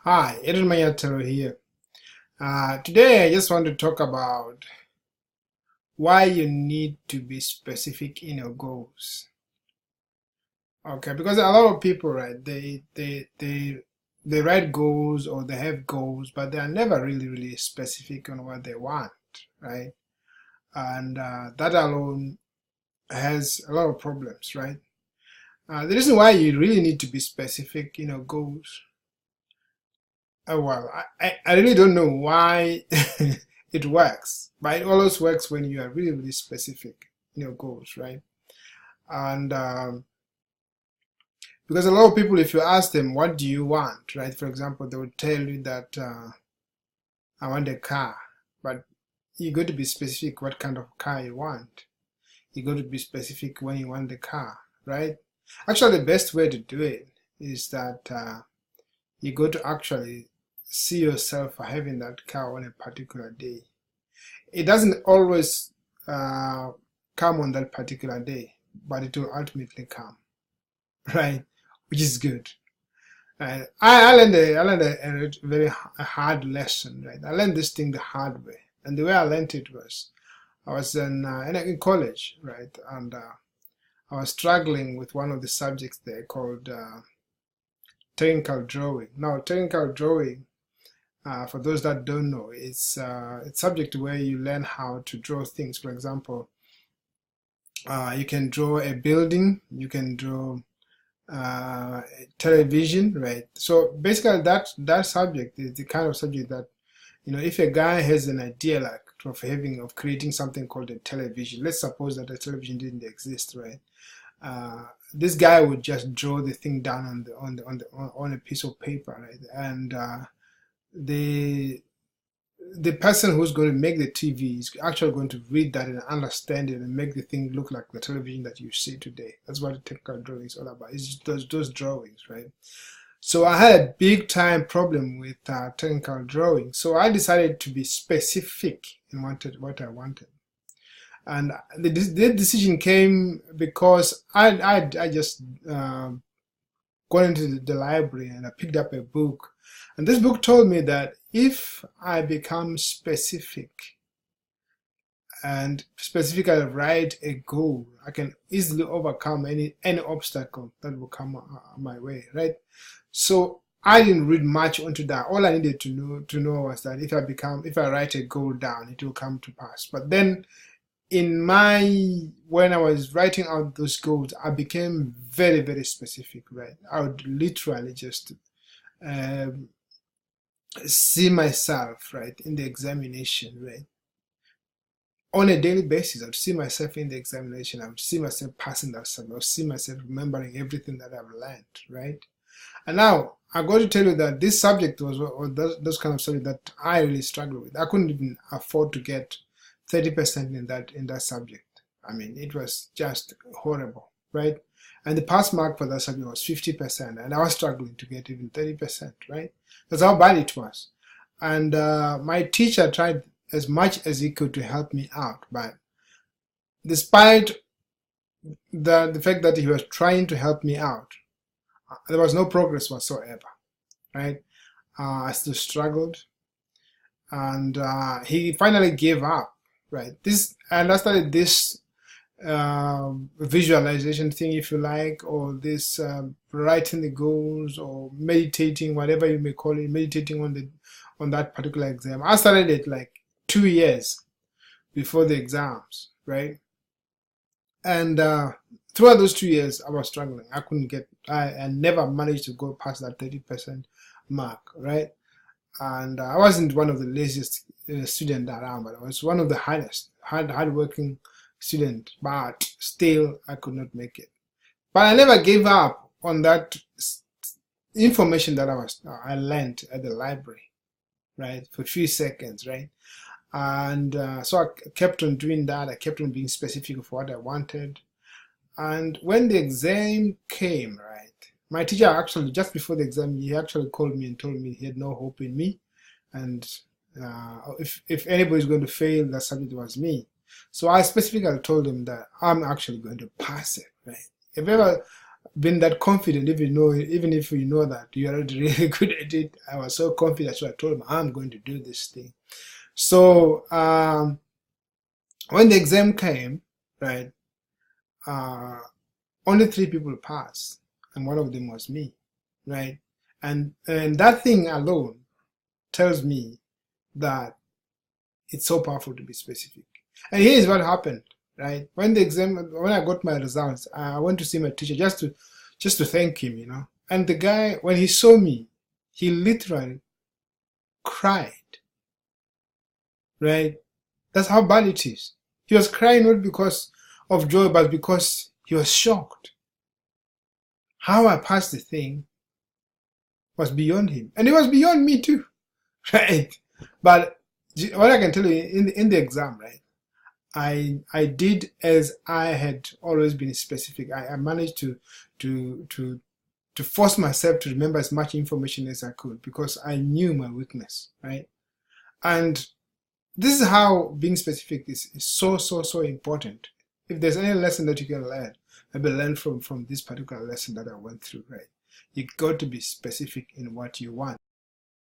Hi, Adrian Manyathelo here. Today I just want to talk about why you need to be specific in your goals. Okay, because a lot of people, right, they write goals or they have goals, but they are never really specific on what they want, right? And that alone has a lot of problems, right? The reason why you really need to be specific in your goals. Well, I really don't know why it works, but it always works when you are really specific in your goals, right? And because a lot of people, if you ask them, what do you want, right? For example, they would tell you that I want a car, but you got to be specific what kind of car you want. You got to be specific when you want the car, right? Actually, the best way to do it is that you got to actually see yourself having that car on a particular day. It doesn't always come on that particular day, but it will ultimately come, right? Which is good. I learned a very hard lesson, right? I learned this thing the hard way, and the way I learned it was I was in college, right, and I was struggling with one of the subjects there called technical drawing. Now, technical drawing, for those that don't know, it's subject where you learn how to draw things. For example, you can draw a building, you can draw television, right? So basically, that subject is the kind of subject that, if a guy has an idea like of creating something called a television. Let's suppose that a television didn't exist, right? This guy would just draw the thing down on a piece of paper, right? And the the person who's going to make the TV is actually going to read that and understand it and make the thing look like the television that you see today. That's what the technical drawing is all about. It's just those drawings, right? So I had a big time problem with technical drawing. So I decided to be specific in what I wanted. And the decision came because I just gone into the library and I picked up a book. And this book told me that if I become specific and specifically write a goal, I can easily overcome any obstacle that will come my way, right? So I didn't read much onto that. All I needed to know was that if I write a goal down, it will come to pass. But then when I was writing out those goals, I became very specific, right? I would literally just um, see myself, right, in the examination, right? On a daily basis, I would see myself in the examination. I would see myself passing that subject. I would see myself remembering everything that I've learned, right? And now I got to tell you that this subject was those kind of subject that I really struggled with. I couldn't even afford to get 30% in that subject. I mean, it was just horrible, right? And the pass mark for that subject was 50%, and I was struggling to get even 30%, right? That's how bad it was. And my teacher tried as much as he could to help me out, but despite the fact that he was trying to help me out, there was no progress whatsoever, right? I still struggled, and he finally gave up, right? And I started this visualization thing, if you like, or this writing the goals or meditating, whatever you may call it, meditating on that particular exam. I started it like 2 years before the exams, right? And throughout those 2 years, I was struggling. I never managed to go past that 30% mark, right? And I wasn't one of the laziest students around, but I was one of the hardworking student, but still I could not make it. But I never gave up on that information that I learned at the library, right, for a few seconds, right? And so I kept on doing that. I kept on being specific of what I wanted. And when the exam came, right, my teacher actually, just before the exam, he actually called me and told me he had no hope in me. And if anybody's going to fail, that subject was me. So I specifically told him that I'm actually going to pass it, right? If ever been that confident, even if you know that you're not really good at it. I was so confident, so I told him, I'm going to do this thing. So when the exam came, right, only 3 people passed, and one of them was me, right? And that thing alone tells me that it's so powerful to be specific. And here's what happened, right? When I got my results, I went to see my teacher just to thank him, you know. And the guy, when he saw me, he literally cried, right? That's how bad it is. He was crying not because of joy, but because he was shocked. How I passed the thing was beyond him, and it was beyond me too, right? But what I can tell you, in the exam, right, I did as I had always been specific. I managed to force myself to remember as much information as I could because I knew my weakness, right? And this is how being specific is so important. If there's any lesson that you can learn, maybe learn from this particular lesson that I went through, right? You got to be specific in what you want.